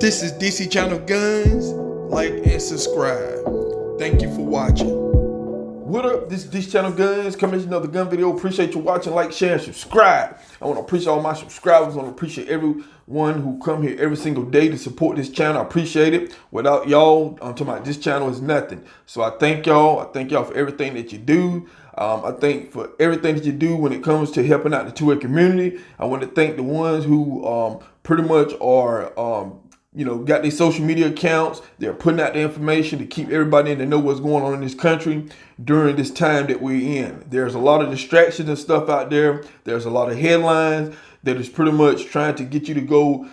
This is DC Channel Guns. Like and subscribe. Thank you for watching. What up? This is DC Channel Guns coming to another gun video. Appreciate you watching, like, share, and subscribe. I want to appreciate all my subscribers. I want to appreciate everyone who come here every single day to support this channel. I appreciate it. Without y'all, I'm talking about this channel is nothing. So I thank y'all. I thank y'all for everything that you do. I thank for everything that you do when it comes to helping out the 2A community. I want to thank the ones who pretty much are got their social media accounts. They're putting out the information to keep everybody in to know what's going on in this country during this time that we're in. There's a lot of distractions and stuff out there. There's a lot of headlines that is pretty much trying to get you to go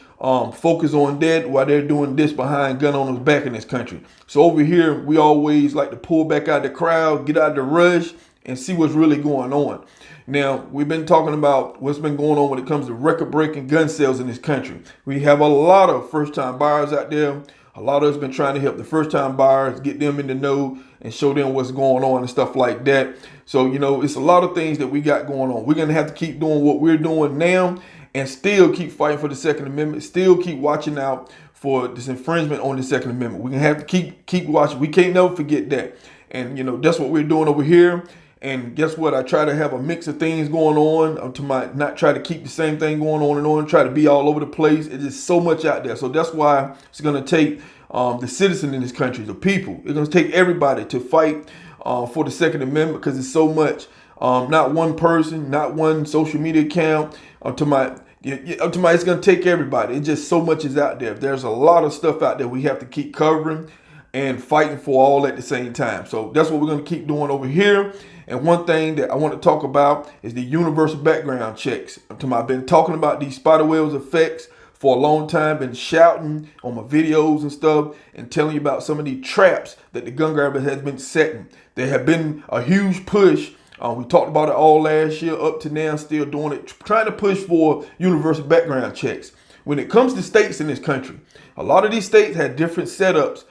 focus on that while they're doing this behind gun owners back in this country. So over here, we always like to pull back out the crowd, get out of the rush, and see what's really going on. Now, we've been talking about what's been going on when it comes to record-breaking gun sales in this country. We have a lot of first-time buyers out there. A lot of us been trying to help the first-time buyers, get them in the know and show them what's going on and stuff like that. So, it's a lot of things that we got going on. We're going to have to keep doing what we're doing now and still keep fighting for the Second Amendment, still keep watching out for this infringement on the Second Amendment. We're going to have to keep watching. We can't never forget that. And, that's what we're doing over here. And guess what? I try to have a mix of things going on. Not try to keep the same thing going on and on. Try to be all over the place. It's just so much out there. So that's why it's going to take the citizen in this country, the people. It's going to take everybody to fight for the Second Amendment because it's so much. Not one person, not one social media account. It's going to take everybody. It's just so much is out there. There's a lot of stuff out there we have to keep covering and fighting for all at the same time. So that's what we're going to keep doing over here. And one thing that I want to talk about is the universal background checks. I've been talking about these spiderwebs effects for a long time, been shouting on my videos and stuff and telling you about some of these traps that the gun grabber has been setting. There have been a huge push. We talked about it all last year up to now, still doing it, trying to push for universal background checks. When it comes to states in this country, a lot of these states had different setups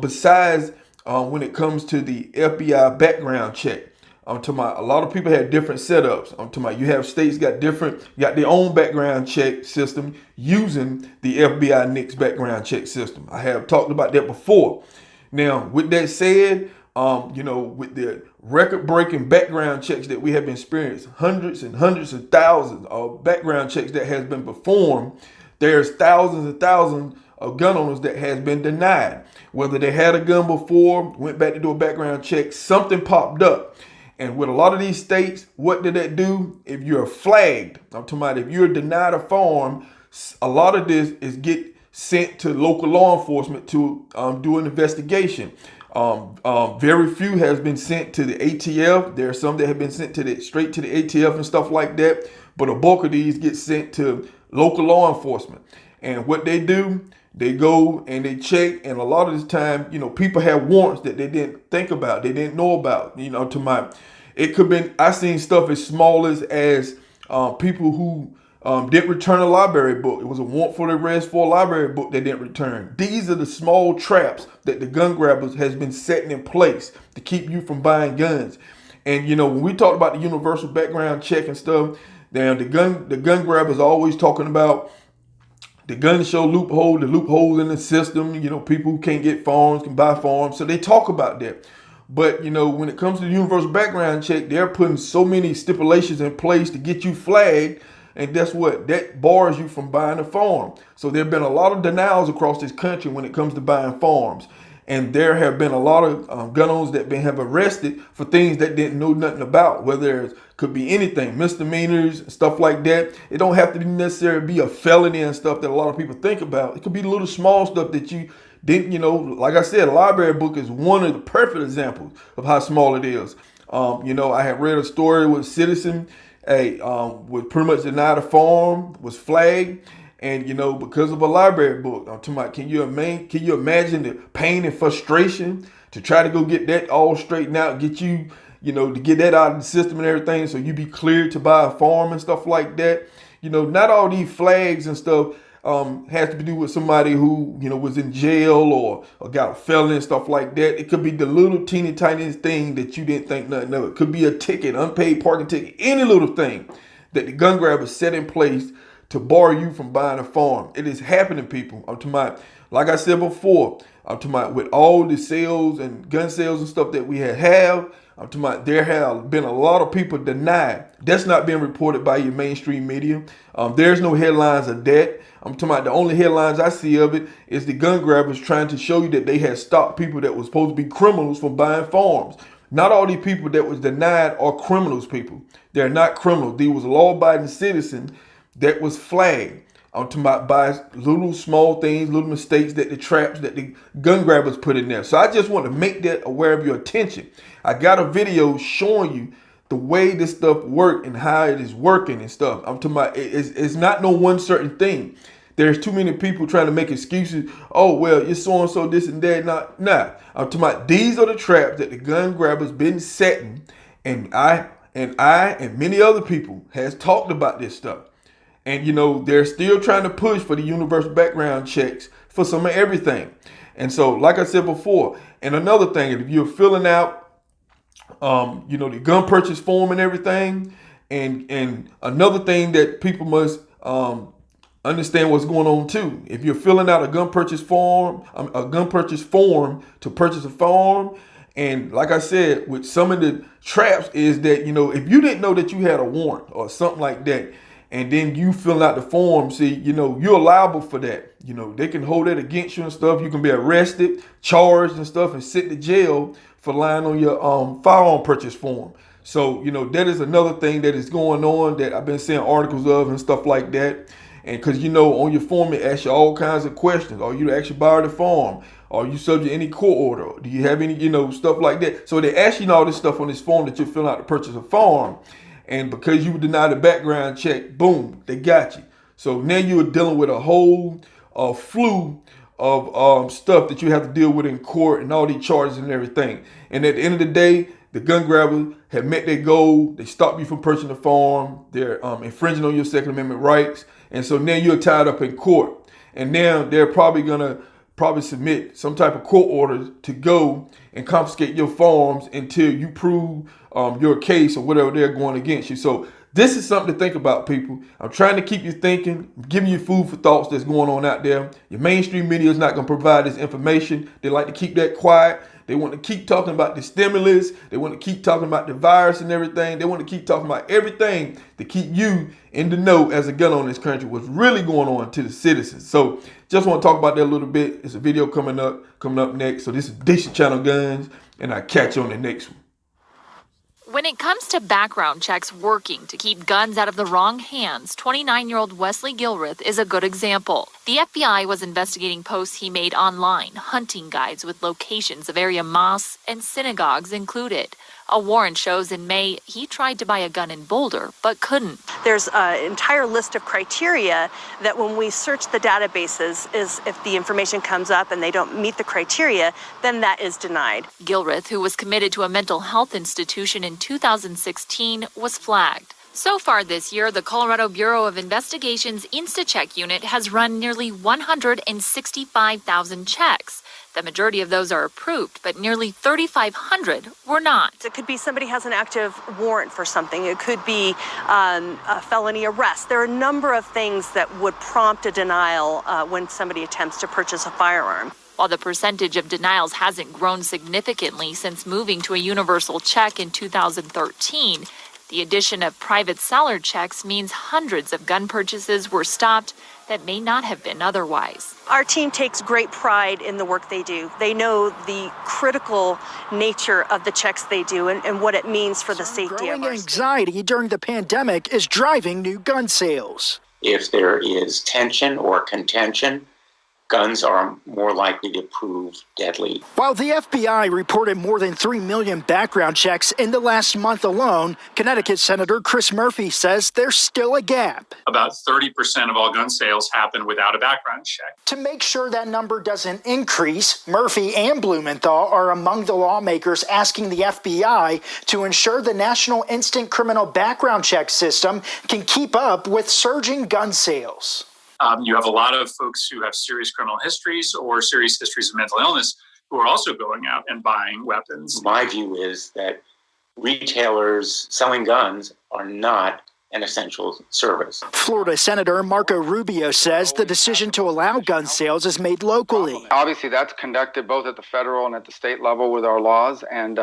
besides when it comes to the FBI background check. I'm talking about a lot of people had different setups. I'm talking about you have states got their own background check system using the FBI NICS background check system. I have talked about that before. Now, with that said, with the record-breaking background checks that we have experienced, hundreds and hundreds of thousands of background checks that has been performed, there's thousands and thousands of gun owners that has been denied. Whether they had a gun before, went back to do a background check, something popped up. And with a lot of these states, what did that do? If you're flagged, I'm talking about if you're denied a firearm, a lot of this is get sent to local law enforcement to do an investigation. Very few has been sent to the ATF. There are some that have been sent straight to the ATF and stuff like that. But a bulk of these get sent to local law enforcement. And what they do, they go and they check, and a lot of this time, people have warrants that they didn't think about, they didn't know about. It could be, I seen stuff as small as people who didn't return a library book. It was a warrant for the arrest for a library book they didn't return. These are the small traps that the gun grabbers has been setting in place to keep you from buying guns. And when we talk about the universal background check and stuff, then the gun grabbers are always talking about the gun show loophole, the loopholes in the system. People who can't get firearms can buy firearms. So they talk about that. But, when it comes to the universal background check, they're putting so many stipulations in place to get you flagged. And guess what? That bars you from buying a firearm. So there have been a lot of denials across this country when it comes to buying firearms. And there have been a lot of gun owners that have arrested for things that didn't know nothing about, whether it could be anything, misdemeanors, stuff like that. It don't have to necessarily be a felony and stuff that a lot of people think about. It could be little small stuff that you didn't, like I said, a library book is one of the perfect examples of how small it is. I had read a story with a citizen, was pretty much denied a firearm, was flagged. And, because of a library book, I'm talking about, can you imagine the pain and frustration to try to go get that all straightened out, get you, to get that out of the system and everything so you be cleared to buy a firearm and stuff like that. Not all these flags and stuff has to do with somebody who, was in jail or got a felony and stuff like that. It could be the little teeny tiny thing that you didn't think nothing of. It could be a ticket, unpaid parking ticket, any little thing that the gun grabber set in place to bar you from buying a firearm. It is happening, people. I'm talking about, like I said before, I'm talking about with all the sales and gun sales and stuff that we have, I'm talking about there have been a lot of people denied. That's not being reported by your mainstream media. There's no headlines of that. I'm talking about the only headlines I see of it is the gun grabbers trying to show you that they had stopped people that were supposed to be criminals from buying firearms. Not all these people that was denied are criminals, people. They're not criminals. They was law-abiding citizens that was flagged. I'm talking about by little small things, little mistakes that the traps that the gun grabbers put in there. So I just want to make that aware of your attention. I got a video showing you the way this stuff work and how it is working and stuff. I'm talking about it's not no one certain thing. There's too many people trying to make excuses. Oh, well, it's so-and-so, this and that. Nah. I'm talking about these are the traps that the gun grabbers been setting. And I and many other people has talked about this stuff. And, you know, they're still trying to push for the universal background checks for some of everything. And so, like I said before, and another thing, if you're filling out, the gun purchase form and everything, and another thing that people must understand what's going on too. If you're filling out a gun purchase form to purchase a firearm, and like I said, with some of the traps is that, if you didn't know that you had a warrant or something like that, and then you fill out the form, see, you're liable for that. They can hold that against you and stuff. You can be arrested, charged and stuff, and sent to jail for lying on your firearm purchase form. So, that is another thing that is going on that I've been seeing articles of and stuff like that. And because, on your form, it asks you all kinds of questions. Are you actually buyer the farm? Are you subject to any court order? Do you have any, stuff like that? So they ask you all this stuff on this form that you're filling out to purchase a farm. And because you were denied a background check, boom, they got you. So now you're dealing with a whole slew of stuff that you have to deal with in court and all these charges and everything. And at the end of the day, the gun grabbers have met their goal. They stop you from purchasing a firearm. They're infringing on your Second Amendment rights. And so now you're tied up in court. And now they're probably going to submit some type of court order to go and confiscate your firearms until you prove your case or whatever they're going against you. So this is something to think about, people. I'm trying to keep you thinking, giving you food for thoughts that's going on out there. Your mainstream media is not going to provide this information. They like to keep that quiet. They want to keep talking about the stimulus. They want to keep talking about the virus and everything. They want to keep talking about everything to keep you in the know as a gun owner in this country, what's really going on to the citizens. So just want to talk about that a little bit. It's a video coming up next. So this is Dish Channel Guns, and I'll catch you on the next one. When it comes to background checks working to keep guns out of the wrong hands, 29-year-old Wesley Gilreath is a good example. The FBI was investigating posts he made online, hunting guides with locations of area mosques and synagogues included. A warrant shows in May he tried to buy a gun in Boulder, but couldn't. There's an entire list of criteria that when we search the databases, is if the information comes up and they don't meet the criteria, then that is denied. Gilreath, who was committed to a mental health institution in 2016, was flagged. So far this year, the Colorado Bureau of Investigation's InstaCheck unit has run nearly 165,000 checks. The majority of those are approved, but nearly 3,500 were not. It could be somebody has an active warrant for something. It could be a felony arrest. There are a number of things that would prompt a denial when somebody attempts to purchase a firearm. While the percentage of denials hasn't grown significantly since moving to a universal check in 2013, the addition of private seller checks means hundreds of gun purchases were stopped that may not have been otherwise. Our team takes great pride in the work they do. They know the critical nature of the checks they do and what it means for the safety of our state. Anxiety during the pandemic is driving new gun sales. If there is tension or contention, guns are more likely to prove deadly. While the FBI reported more than 3 million background checks in the last month alone, Connecticut Senator Chris Murphy says there's still a gap. About 30% of all gun sales happen without a background check. To make sure that number doesn't increase, Murphy and Blumenthal are among the lawmakers asking the FBI to ensure the National Instant Criminal Background Check system can keep up with surging gun sales. You have a lot of folks who have serious criminal histories or serious histories of mental illness who are also going out and buying weapons. My view is that retailers selling guns are not an essential service. Florida Senator Marco Rubio says the decision to allow gun sales is made locally. Obviously, that's conducted both at the federal and at the state level with our laws. And,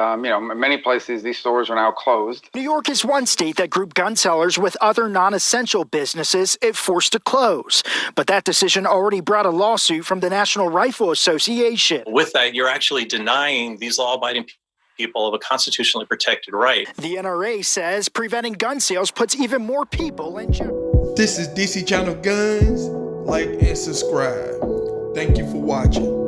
many places, these stores are now closed. New York is one state that grouped gun sellers with other non-essential businesses it forced to close. But that decision already brought a lawsuit from the National Rifle Association. With that, you're actually denying these law-abiding people of a constitutionally protected right. The NRA says preventing gun sales puts even more people in jeopardy. This is DC Channel Guns. Like and subscribe. Thank you for watching.